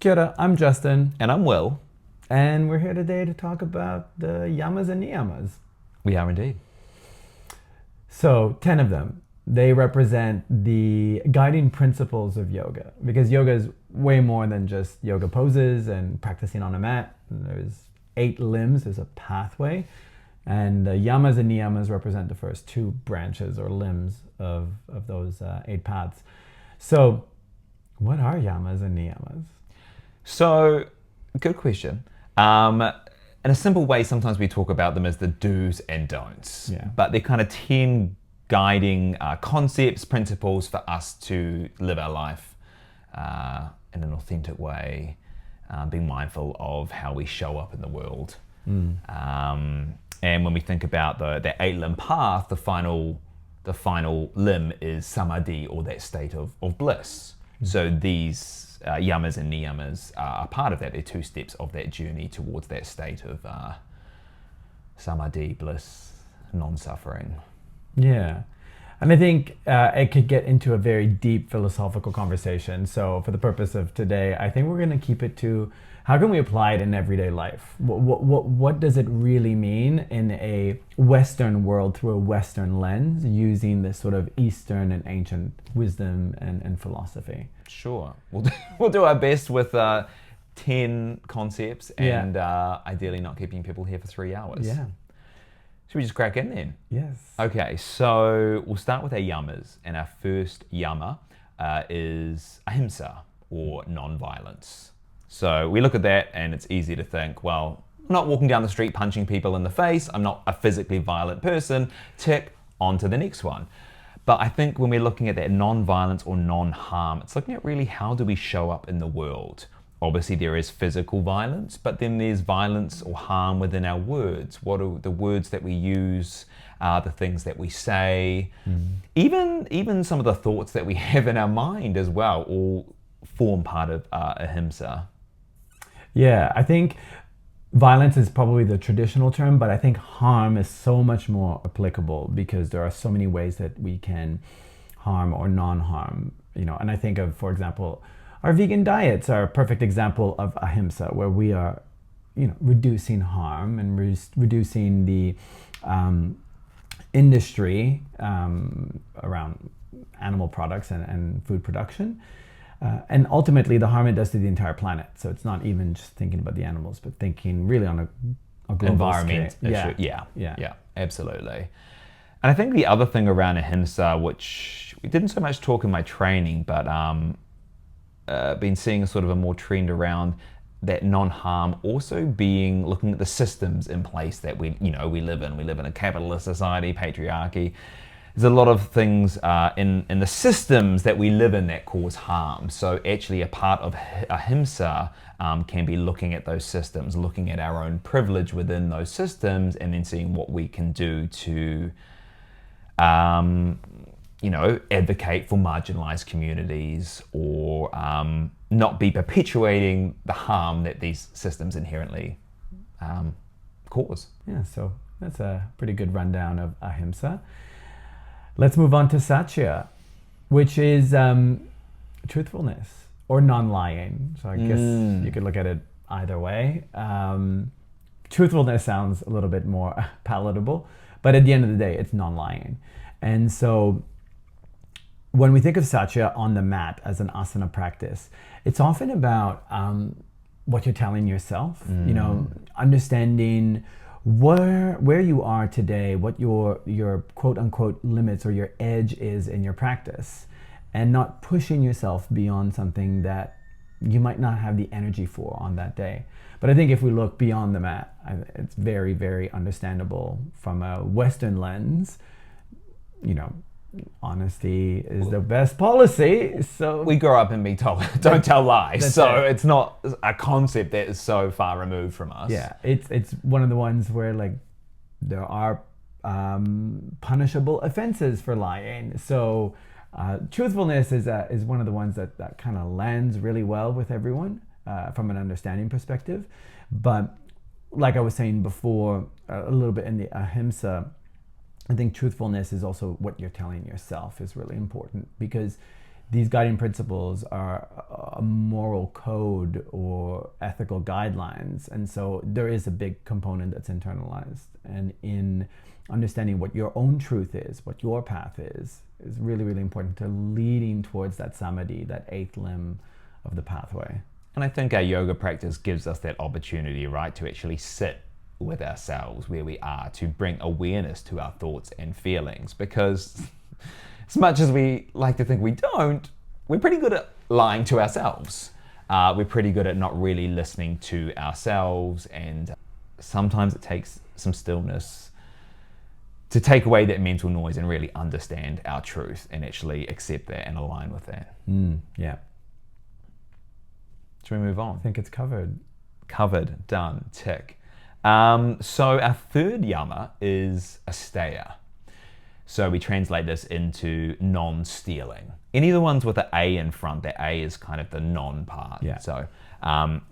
Kia ora, I'm Justin, And I'm Will. and we're here today to talk about the Yamas and Niyamas. We are indeed. So, 10 of them. They represent the guiding principles of yoga, because yoga is way more than just yoga poses and practicing on a mat. There's 8 limbs, there's a pathway, and the Yamas and Niyamas represent the first 2 branches or limbs of those 8 paths. So, what are Yamas and Niyamas? So, good question. In a simple way, sometimes we talk about them as the do's and don'ts. Yeah. But they're kind of 10 guiding concepts, principles for us to live our life in an authentic way, being mindful of how we show up in the world. And when we think about the 8-limb path, the final limb is samadhi, or that state of bliss. So these yamas and niyamas are part of that. They're 2 steps of that journey towards that state of samadhi, bliss, non-suffering. Yeah. And I think it could get into a very deep philosophical conversation. So for the purpose of today, I think we're going to keep it to how can we apply it in everyday life? What does it really mean in a Western world through a Western lens, using this sort of Eastern and ancient wisdom and philosophy? Sure. We'll do our best with 10 concepts and ideally not keeping people here for 3 hours. Yeah. Should we just crack in then? Yes. Okay, so we'll start with our yamas, and our first yama is ahimsa, or non-violence. So we look at that and it's easy to think, well, I'm not walking down the street punching people in the face, I'm not a physically violent person, tick, on to the next one. But I think when we're looking at that non-violence or non-harm, it's looking at really how do we show up in the world. Obviously there is physical violence, but then there's violence or harm within our words. What are the words that we use, the things that we say, even some of the thoughts that we have in our mind as well, all form part of ahimsa. Yeah, I think violence is probably the traditional term, but I think harm is so much more applicable because there are so many ways that we can harm or non-harm, and I think of, for example, our vegan diets are a perfect example of ahimsa, where we are, reducing harm and reducing the industry around animal products and food production. And ultimately, the harm it does to the entire planet. So it's not even just thinking about the animals, but thinking really on a global environment scale. issue. Yeah, absolutely. And I think the other thing around ahimsa, which we didn't so much talk in my training, but been seeing sort of a more trend around that non-harm also being looking at the systems in place that we live in. We live in a capitalist society, patriarchy. There's a lot of things in the systems that we live in that cause harm. So actually a part of ahimsa can be looking at those systems, looking at our own privilege within those systems, and then seeing what we can do to advocate for marginalized communities, or not be perpetuating the harm that these systems inherently cause. Yeah, so that's a pretty good rundown of ahimsa. Let's move on to satya, which is truthfulness or non-lying. So I guess you could look at it either way. Truthfulness sounds a little bit more palatable, but at the end of the day, it's non-lying. And so when we think of satya on the mat as an asana practice, it's often about what you're telling yourself, understanding where you are today, what your quote unquote limits or your edge is in your practice, and not pushing yourself beyond something that you might not have the energy for on that day. But I think if we look beyond the mat, it's very, very understandable from a Western lens. Honesty is the best policy. So we grow up and be told, don't tell lies. So it. It's not a concept that is so far removed from us. Yeah, it's one of the ones where there are punishable offenses for lying. So truthfulness is one of the ones that kind of lands really well with everyone from an understanding perspective. But like I was saying before, a little bit in the ahimsa, I think truthfulness is also what you're telling yourself is really important, because these guiding principles are a moral code or ethical guidelines. And so there is a big component that's internalized. And in understanding what your own truth is, what your path is really, really important to leading towards that samadhi, that eighth limb of the pathway. And I think our yoga practice gives us that opportunity, right, to actually sit with ourselves where we are, to bring awareness to our thoughts and feelings. Because as much as we like to think we don't, we're pretty good at lying to ourselves. We're pretty good at not really listening to ourselves, and sometimes it takes some stillness to take away that mental noise and really understand our truth and actually accept that and align with that. Yeah. Should we move on? I think it's covered. Covered, done, tick. So our third yama is asteya. So we translate this into non-stealing. Any of the ones with an A in front, that A is kind of the non part. Yeah. So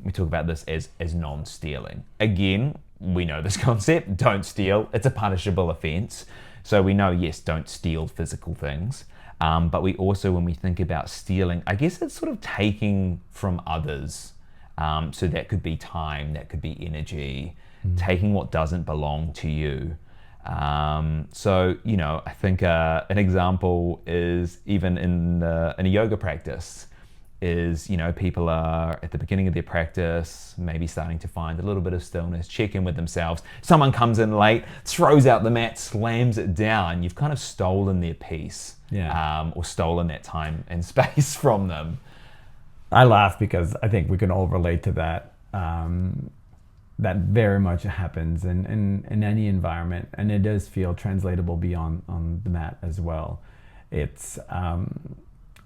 we talk about this as non-stealing. Again, we know this concept, don't steal. It's a punishable offense. So we know, yes, don't steal physical things. But we also, when we think about stealing, I guess it's sort of taking from others. So that could be time, that could be energy, taking what doesn't belong to you. So, you know, I think an example is even in a yoga practice is, you know, people are at the beginning of their practice, maybe starting to find a little bit of stillness, check in with themselves. Someone comes in late, throws out the mat, slams it down. You've kind of stolen their peace, or stolen that time and space from them. I laugh because I think we can all relate to that. That very much happens in any environment, and it does feel translatable beyond on the mat as well. It's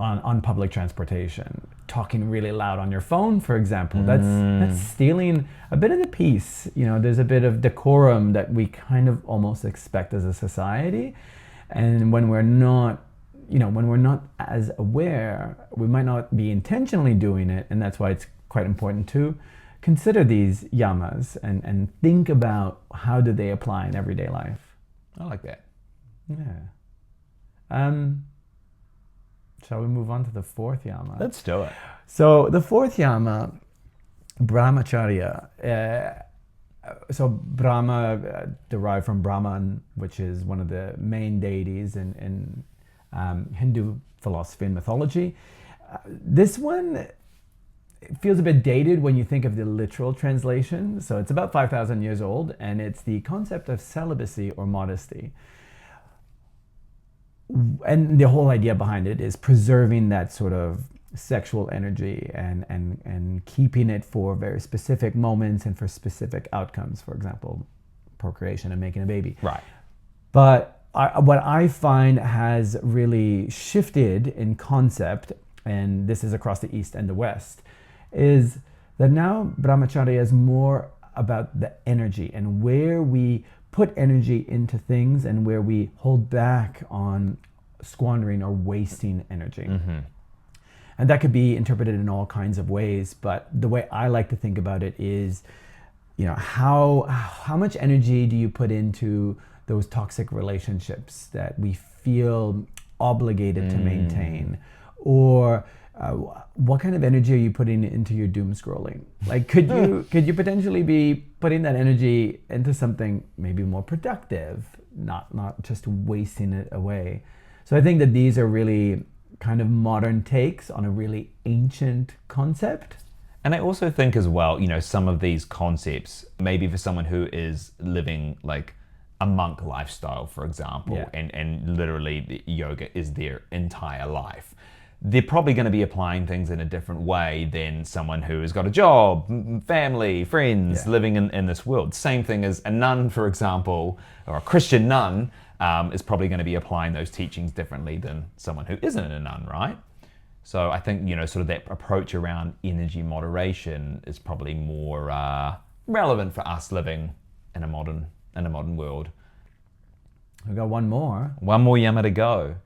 on public transportation, talking really loud on your phone, for example. That's stealing a bit of the peace. You know, there's a bit of decorum that we kind of almost expect as a society, and when we're not as aware, we might not be intentionally doing it, and that's why it's quite important to consider these yamas and think about how do they apply in everyday life. I like that. Yeah. Shall we move on to the fourth yama? Let's do it. So the fourth yama, brahmacharya. So Brahma derived from Brahman, which is one of the main deities in Hindu philosophy and mythology. This one feels a bit dated when you think of the literal translation. So it's about 5,000 years old, and it's the concept of celibacy or modesty. And the whole idea behind it is preserving that sort of sexual energy and keeping it for very specific moments and for specific outcomes, for example, procreation and making a baby. Right. But what I find has really shifted in concept, and this is across the East and the West, is that now brahmacharya is more about the energy and where we put energy into things and where we hold back on squandering or wasting energy. And that could be interpreted in all kinds of ways, but the way I like to think about it is, you know, how much energy do you put into those toxic relationships that we feel obligated to maintain? Or what kind of energy are you putting into your doom scrolling? Like, could you potentially be putting that energy into something maybe more productive, not just wasting it away? So I think that these are really kind of modern takes on a really ancient concept. And I also think as well, you know, some of these concepts, maybe for someone who is living like a monk lifestyle, for example, and literally yoga is their entire life, they're probably going to be applying things in a different way than someone who has got a job, family, friends, living in this world. Same thing as a nun, for example, or a Christian nun is probably going to be applying those teachings differently than someone who isn't a nun, right? So I think, you know, sort of that approach around energy moderation is probably more relevant for us living in a modern world. We've got one more. One more yama to go.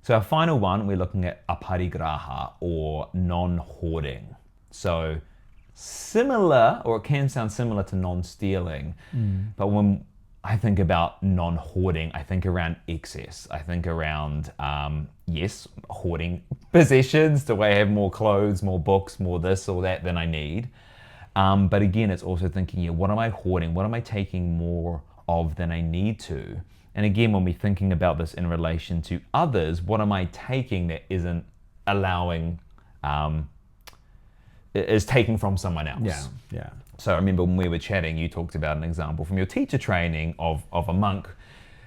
So our final one, we're looking at aparigraha, or non-hoarding. So similar, or it can sound similar to non-stealing, but when I think about non-hoarding. I think around excess. I think around, yes, hoarding possessions. Do I have more clothes, more books, more this or that than I need? But again, it's also thinking, yeah, what am I hoarding? What am I taking more of than I need to? And again, when we're thinking about this in relation to others, what am I taking that isn't allowing, is taking from someone else? Yeah, yeah. So I remember when we were chatting, you talked about an example from your teacher training of a monk,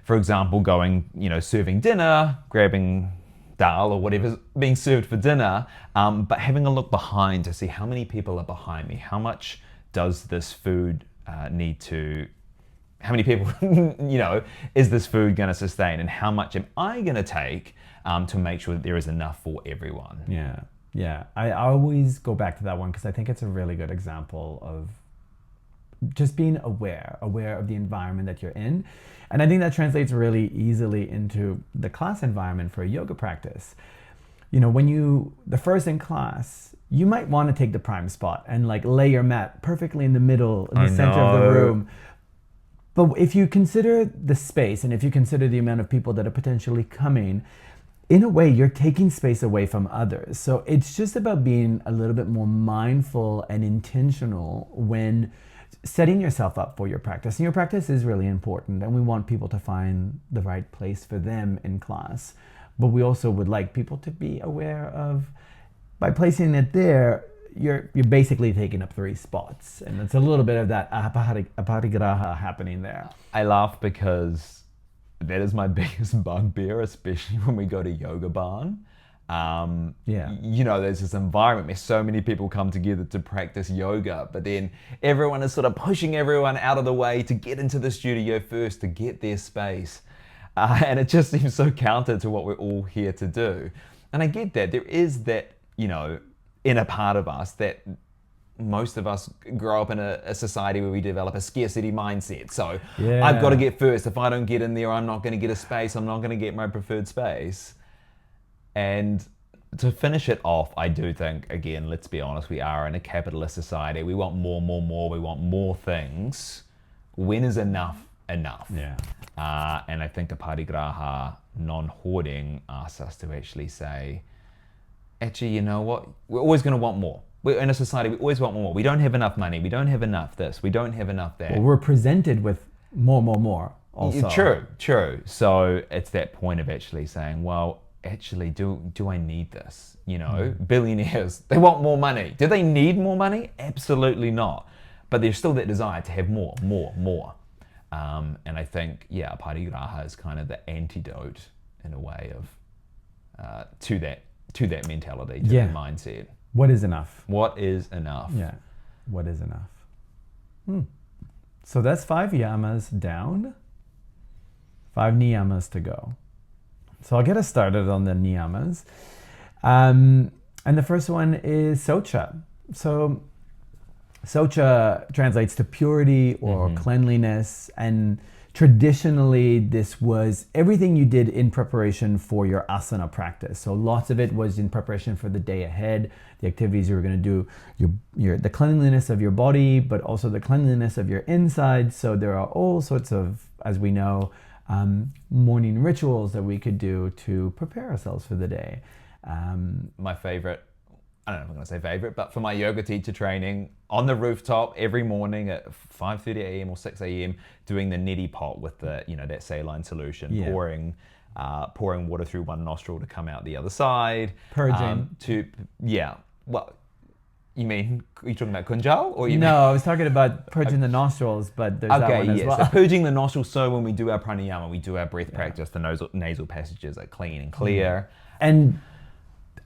for example, going, serving dinner, grabbing dal or whatever's being served for dinner, but having a look behind to see how many people are behind me. How much does this food need to, how many people, is this food going to sustain, and how much am I going to take to make sure that there is enough for everyone? Yeah, yeah. I always go back to that one because I think it's a really good example of just being aware of the environment that you're in. And I think that translates really easily into the class environment for a yoga practice. When the first in class, you might want to take the prime spot and like lay your mat perfectly in the middle, in the center of the room. But if you consider the space and if you consider the amount of people that are potentially coming, in a way, you're taking space away from others. So it's just about being a little bit more mindful and intentional when setting yourself up for your practice. And your practice is really important, and we want people to find the right place for them in class. But we also would like people to be aware of, by placing it there, you're basically taking up 3 spots. And it's a little bit of that aparigraha happening there. I laugh because that is my biggest bugbear, especially when we go to yoga barn. There's this environment where so many people come together to practice yoga, but then everyone is sort of pushing everyone out of the way to get into the studio first, to get their space. And it just seems so counter to what we're all here to do. And I get that. There is that, inner part of us that most of us grow up in a society where we develop a scarcity mindset. So I've got to get first. If I don't get in there, I'm not going to get a space. I'm not going to get my preferred space. And to finish it off, I do think, again, let's be honest, we are in a capitalist society. We want more. We want more things. When is enough enough? Yeah. And I think aparigraha, non-hoarding, asks us to actually say, actually, you know what? We're always going to want more. We're in a society, we always want more. We don't have enough money. We don't have enough this. We don't have enough that. Well, we're presented with more also. True. So it's that point of actually saying, well, actually, do I need this? Billionaires, they want more money. Do they need more money? Absolutely not. But there's still that desire to have more. And I think, aparigraha is kind of the antidote in a way of to that mentality, to that mindset. What is enough? What is enough? Yeah. What is enough? So that's 5 yamas down, 5 niyamas to go. So I'll get us started on the niyamas. And the first one is socha. So socha translates to purity or cleanliness, and traditionally this was everything you did in preparation for your asana practice. So lots of it was in preparation for the day ahead, the activities you were going to do, the cleanliness of your body, but also the cleanliness of your inside. So there are all sorts of, as we know, morning rituals that we could do to prepare ourselves for the day. My favorite, I don't know if I'm going to say favorite, but for my yoga teacher training, on the rooftop every morning at 5:30 a.m. or 6 a.m. doing the neti pot with the, that saline solution, pouring water through one nostril to come out the other side. Purging. Well, you mean, are you talking about kunjal? Or I was talking about purging the nostrils, but there's that one as well. So purging the nostrils, so when we do our pranayama, we do our breath practice, the nasal passages are clean and clear. And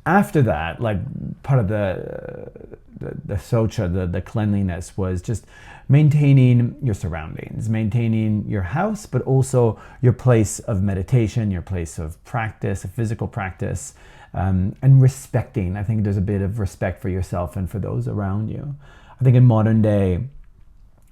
after that, like part of the socha, the cleanliness was just maintaining your surroundings, maintaining your house, but also your place of meditation, your place of practice, of physical practice, and respecting. I think there's a bit of respect for yourself and for those around you. I think in modern day,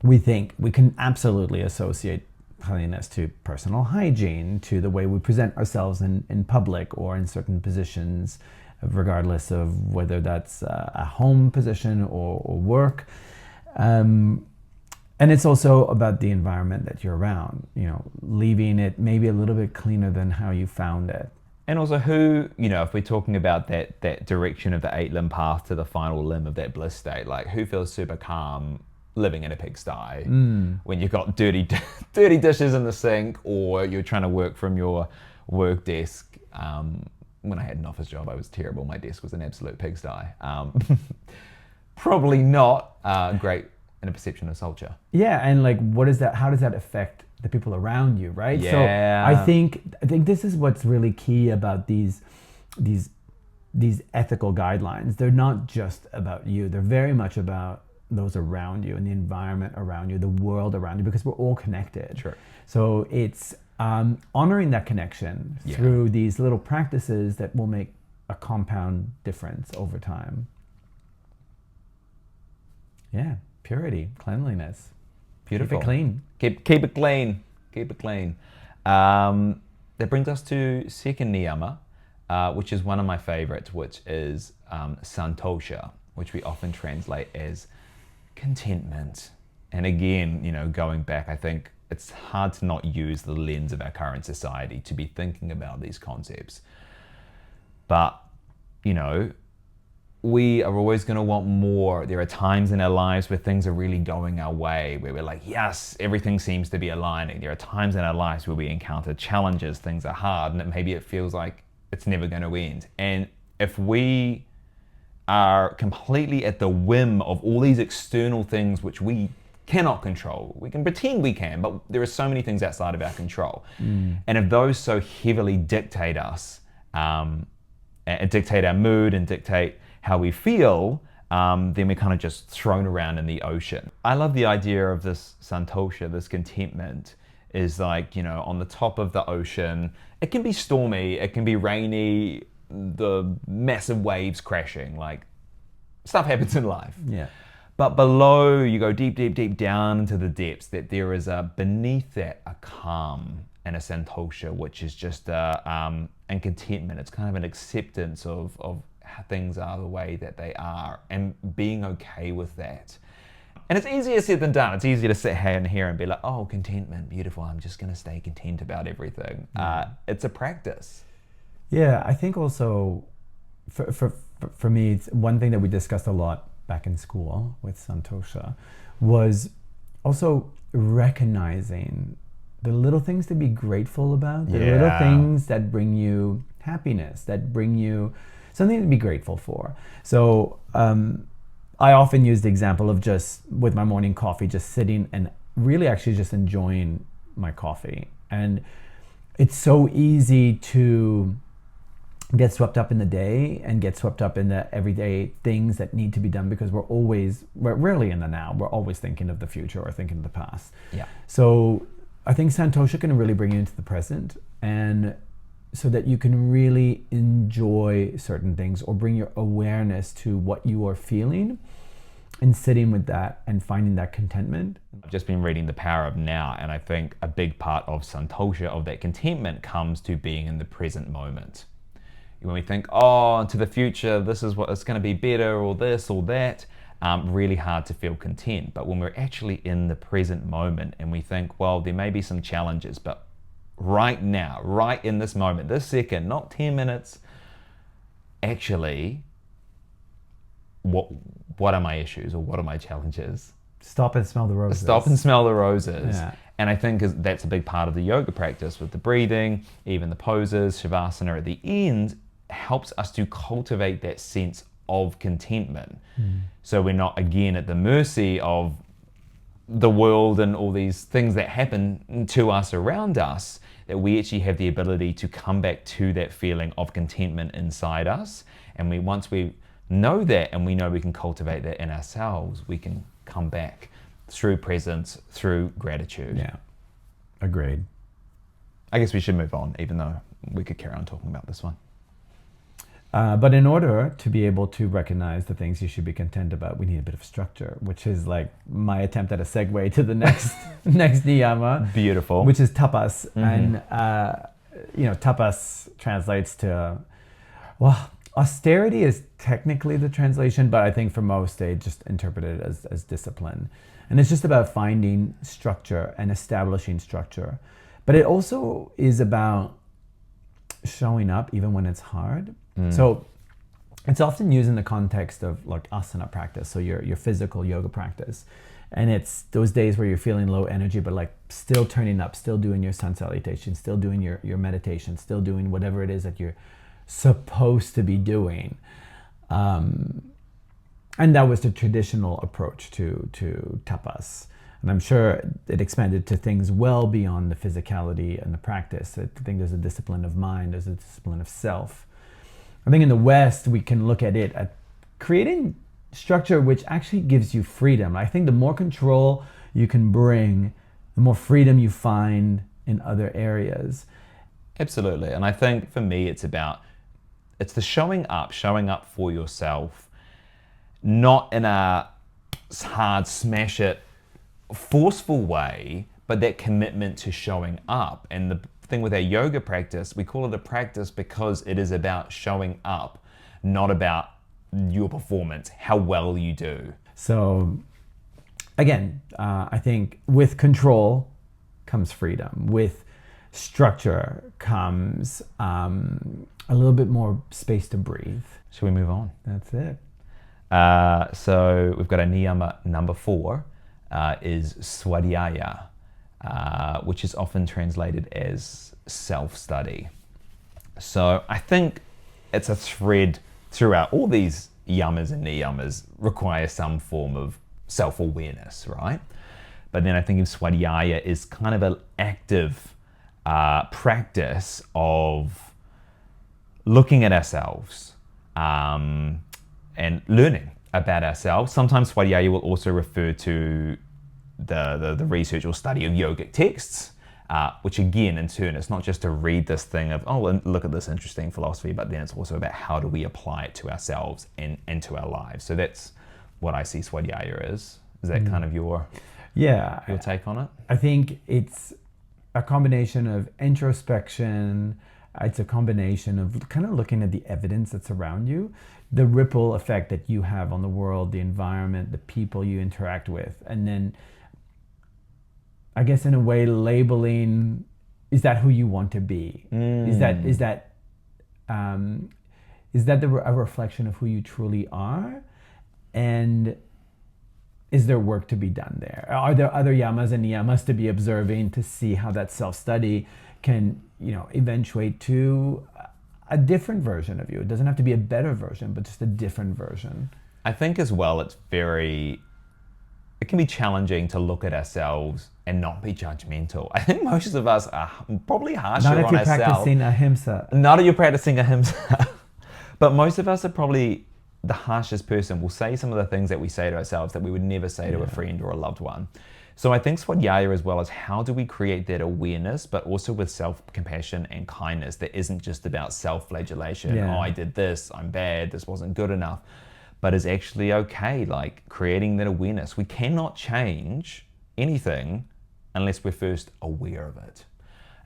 we think we can absolutely associate cleanliness to personal hygiene, to the way we present ourselves in public or in certain positions, regardless of whether that's a home position or work. And it's also about the environment that you're around, leaving it maybe a little bit cleaner than how you found it. And also who, if we're talking about that direction of the 8-limb path to the final limb of that bliss state, like who feels super calm living in a pigsty when you've got dirty dishes in the sink, or you're trying to work from your work desk. When I had an office job, I was terrible. My desk was an absolute pigsty. Probably not great in a perception of culture. Yeah, and like, how does that affect the people around you, right? Yeah. So I think this is what's really key about these ethical guidelines. They're not just about you. They're very much about those around you and the environment around you, the world around you, because we're all connected. Sure. So it's honoring that connection through these little practices that will make a compound difference over time. Yeah, purity, cleanliness. Beautiful. Keep it clean. Keep it clean. Keep it clean. That brings us to second niyama, which is one of my favorites, which is santosha, which we often translate as contentment. And again, going back, I think it's hard to not use the lens of our current society to be thinking about these concepts. But, we are always going to want more. There are times in our lives where things are really going our way, where we're like, yes, everything seems to be aligning. There are times in our lives where we encounter challenges, things are hard, and maybe it feels like it's never going to end. And if we are completely at the whim of all these external things which we cannot control, we can pretend we can, but there are so many things outside of our control. And if those so heavily dictate us, and dictate our mood and dictate how we feel, then we're kind of just thrown around in the ocean. I love the idea of this santosha, this contentment, is like, on the top of the ocean. It can be stormy, it can be rainy, the massive waves crashing, like stuff happens in life. Yeah. But below, you go deep, deep, deep down into the depths, that there is beneath that a calm and a santosha, which is just and contentment. It's kind of an acceptance of how things are the way that they are, and being okay with that. And it's easier said than done. It's easier to sit here and be like, oh, contentment, beautiful. I'm just going to stay content about everything. It's a practice. Yeah, I think also for me, it's one thing that we discussed a lot back in school with santosha was also recognizing the little things to be grateful about, the little things that bring you happiness, that bring you something to be grateful for. So I often use the example of just with my morning coffee, just sitting and really actually just enjoying my coffee. And it's so easy to get swept up in the day and get swept up in the everyday things that need to be done, because we're rarely in the now. We're always thinking of the future or thinking of the past. Yeah. So I think santosha can really bring you into the present, and so that you can really enjoy certain things or bring your awareness to what you are feeling and sitting with that and finding that contentment. I've just been reading The Power of Now, and I think a big part of santosha, of that contentment, comes to being in the present moment. When we think, oh, to the future, this is what it's going to be better, or this or that, really hard to feel content. But when we're actually in the present moment and we think, well, there may be some challenges, but right now, right in this moment, this second, not 10 minutes, actually, what are my issues, or what are my challenges? Stop and smell the roses. Stop and smell the roses. Yeah. And I think that's a big part of the yoga practice, with the breathing, even the poses, shavasana at the end, helps us to cultivate that sense of contentment. So we're not, again, at the mercy of the world and all these things that happen to us around us, that we actually have the ability to come back to that feeling of contentment inside us. And once we know that, and we know we can cultivate that in ourselves, we can come back through presence, through gratitude. Yeah, agreed. I guess we should move on, even though we could carry on talking about this one. But in order to be able to recognize the things you should be content about, we need a bit of structure, which is like my attempt at a segue to the next niyama. Beautiful. Which is tapas. And, tapas translates to, well, austerity is technically the translation, but I think for most they just interpret it as discipline. And it's just about finding structure and establishing structure. But it also is about showing up even when it's hard. So it's often used in the context of like asana practice, so your physical yoga practice. And it's those days where you're feeling low energy, but like still turning up, still doing your sun salutation, still doing your meditation, still doing whatever it is that you're supposed to be doing. And that was the traditional approach to tapas. And I'm sure it expanded to things well beyond the physicality and the practice. I think there's a discipline of mind, there's a discipline of self. I think in the West, we can look at it at creating structure which actually gives you freedom. I think the more control you can bring, the more freedom you find in other areas. Absolutely. And I think for me, it's the showing up for yourself, not in a hard smash it, forceful way, but that commitment to showing up. And the thing with our yoga practice, we call it a practice because it is about showing up, not about your performance, how well you do. So again, I think with control comes freedom. With structure comes a little bit more space to breathe. Should we move on? That's it. So we've got a niyama number 4, is swadhyaya, which is often translated as self-study. So I think it's a thread throughout all these yamas and niyamas require some form of self-awareness, right? But then I think of swadhyaya is kind of an active practice of looking at ourselves and learning about ourselves. Sometimes swadhyaya will also refer to the research or study of yogic texts, which again, in turn, it's not just to read this thing of, oh, look at this interesting philosophy, but then it's also about how do we apply it to ourselves and to our lives. So that's what I see swadhyaya is. Is that kind of your take on it? I think it's a combination of introspection. It's a combination of kind of looking at the evidence that's around you, the ripple effect that you have on the world, the environment, the people you interact with, and then I guess in a way labeling, is that who you want to be? Is that a reflection of who you truly are? And is there work to be done there? Are there other yamas and niyamas to be observing to see how that self-study can, eventuate to a different version of you? It doesn't have to be a better version, but just a different version. I think as well, it can be challenging to look at ourselves and not be judgmental. I think most of us are probably harsher on ourselves. Not if you're practicing ahimsa. Not if you're practicing ahimsa. But most of us are probably the harshest person. We'll say some of the things that we say to ourselves that we would never say to a friend or a loved one. So I think swadhyaya as well is how do we create that awareness, but also with self-compassion and kindness that isn't just about self-flagellation. Yeah. Oh, I did this, I'm bad, this wasn't good enough. But is actually okay, like creating that awareness. We cannot change anything unless we're first aware of it.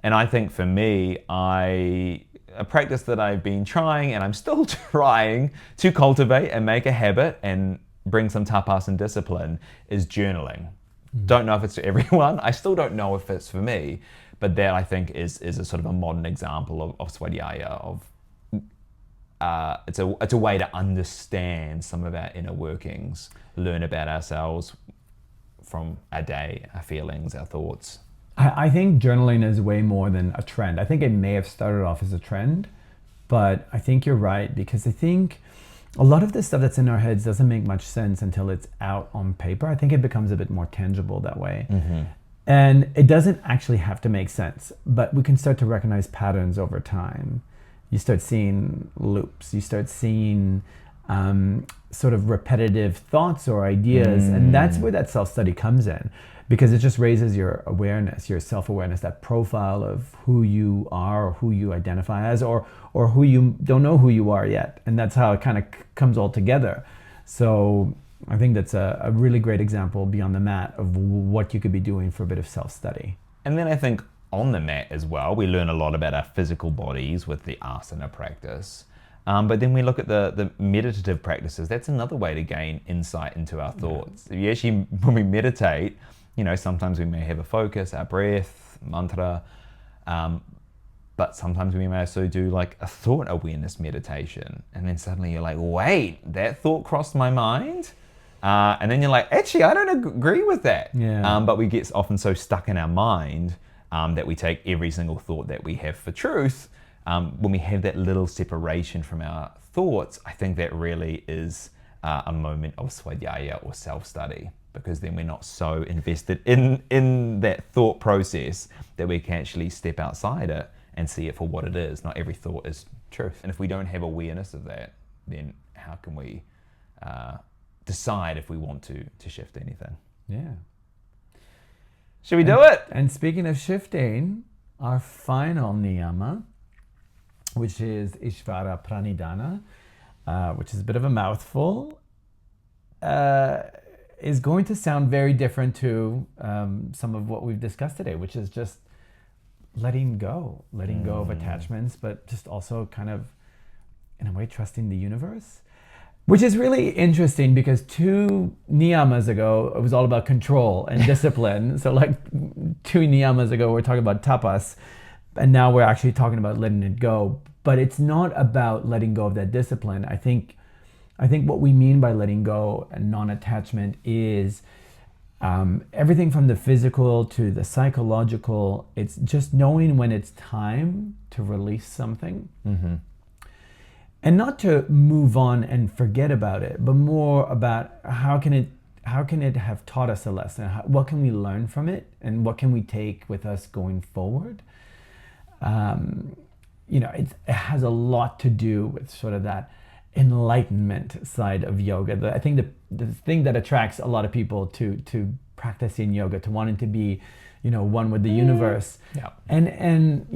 And I think for me, a practice that I've been trying and I'm still trying to cultivate and make a habit and bring some tapas and discipline is journaling. Don't know if it's for everyone. I still don't know if it's for me, but that I think is a sort of a modern example of swadhyaya, it's a way to understand some of our inner workings, learn about ourselves from our day, our feelings, our thoughts. I think journaling is way more than a trend. I think it may have started off as a trend, but I think you're right, because I think a lot of the stuff that's in our heads doesn't make much sense until it's out on paper. I think it becomes a bit more tangible that way. Mm-hmm. And it doesn't actually have to make sense, but we can start to recognize patterns over time. You start seeing loops, you start seeing sort of repetitive thoughts or ideas, and that's where that self-study comes in, because it just raises your awareness, your self-awareness, that profile of who you are or who you identify as, or who you don't know who you are yet. And that's how it kind of comes all together. So I think that's a really great example beyond the mat of what you could be doing for a bit of self-study. And then I think on the mat as well, we learn a lot about our physical bodies with the asana practice. But then we look at the meditative practices. That's another way to gain insight into our thoughts. You actually, when we meditate, sometimes we may have a focus, our breath, mantra, but sometimes we may also do like a thought awareness meditation. And then suddenly you're like, wait, that thought crossed my mind? And then you're like, actually, I don't agree with that. Yeah. But we get often so stuck in our mind that we take every single thought that we have for truth. When we have that little separation from our thoughts, I think that really is a moment of swadhyaya or self-study, because then we're not so invested in that thought process that we can actually step outside it and see it for what it is. Not every thought is truth. And if we don't have awareness of that, then how can we decide if we want to shift anything? Yeah. Should we do it? And speaking of shifting, our final niyama, which is Ishvara Pranidhana, which is a bit of a mouthful, is going to sound very different to some of what we've discussed today, which is just letting go of attachments, but just also kind of, in a way, trusting the universe. Which is really interesting because 2 niyamas ago, it was all about control and discipline. So like 2 niyamas ago, we're talking about tapas, and now we're actually talking about letting it go. But it's not about letting go of that discipline. I think what we mean by letting go and non-attachment is everything from the physical to the psychological. It's just knowing when it's time to release something. Mm-hmm. And not to move on and forget about it, but more about how can it have taught us a lesson? What can we learn from it, and what can we take with us going forward? It has a lot to do with sort of that enlightenment side of yoga. I think the thing that attracts a lot of people to practicing yoga, to wanting to be, one with the universe, and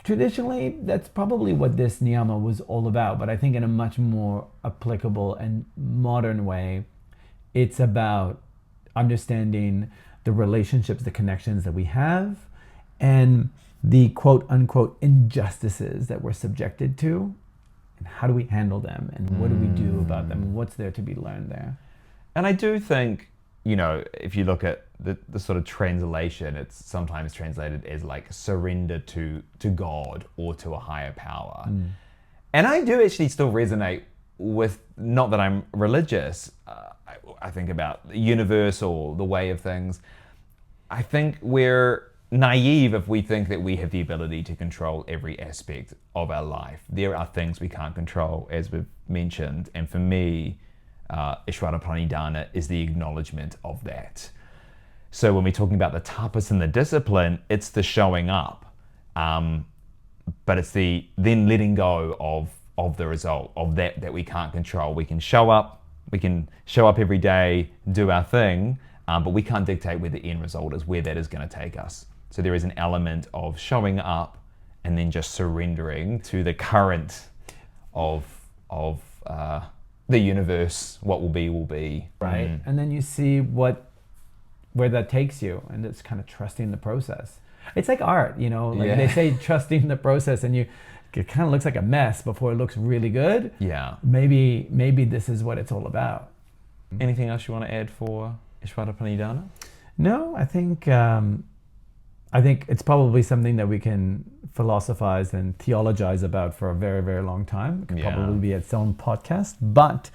traditionally, that's probably what this niyama was all about, but I think in a much more applicable and modern way, it's about understanding the relationships, the connections that we have, and the quote-unquote injustices that we're subjected to, and how do we handle them, and what do we do about them, and what's there to be learned there. And I do think, if you look at the sort of translation, it's sometimes translated as like surrender to God or to a higher power. And I do actually still resonate with, not that I'm religious, I think about the universe or the way of things. I think we're naive if we think that we have the ability to control every aspect of our life. There are things we can't control, as we've mentioned, and for me, Ishvara Pranidhana is the acknowledgement of that. So when we're talking about the tapas and the discipline, it's the showing up, but it's the then letting go of the result of that we can't control. We can show up every day, do our thing, but we can't dictate where the end result is, where that is going to take us. So there is an element of showing up and then just surrendering to the current of the universe. What will be, right? And then you see where that takes you, and it's kind of trusting the process. It's like art, they say trusting the process, and it kind of looks like a mess before it looks really good. Yeah. Maybe this is what it's all about. Anything else you want to add for Ishvara Pranidhana? No, I think it's probably something that we can philosophize and theologize about for a very, very long time. It could probably be its own podcast, but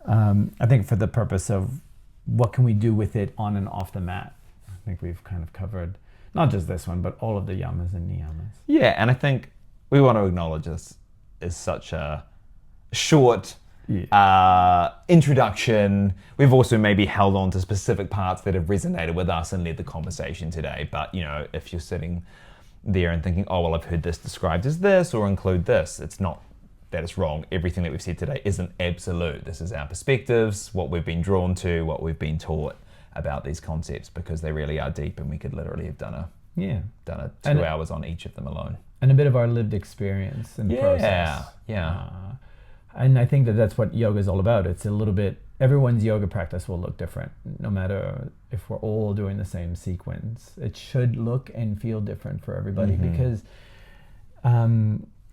I think for the purpose of what can we do with it on and off the mat, I think we've kind of covered not just this one, but all of the yamas and niyamas. Yeah, and I think we want to acknowledge this as such a short introduction. We've also maybe held on to specific parts that have resonated with us and led the conversation today. But, if you're sitting there and thinking, oh, well, I've heard this described as this or include this, it's not that it's wrong. Everything that we've said today isn't absolute. This is our perspectives, what we've been drawn to, what we've been taught about these concepts, because they really are deep, and we could literally have done a 2 hours on each of them alone. And a bit of our lived experience and process. Yeah. And I think that's what yoga is all about. It's a little bit, everyone's yoga practice will look different, no matter if we're all doing the same sequence. It should look and feel different for everybody, because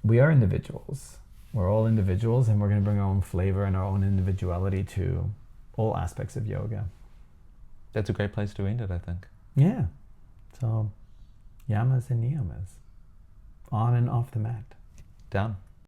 we are individuals. We're all individuals, and we're going to bring our own flavor and our own individuality to all aspects of yoga. That's a great place to end it, I think. Yeah. So, Yamas and Niyamas. On and off the mat. Done.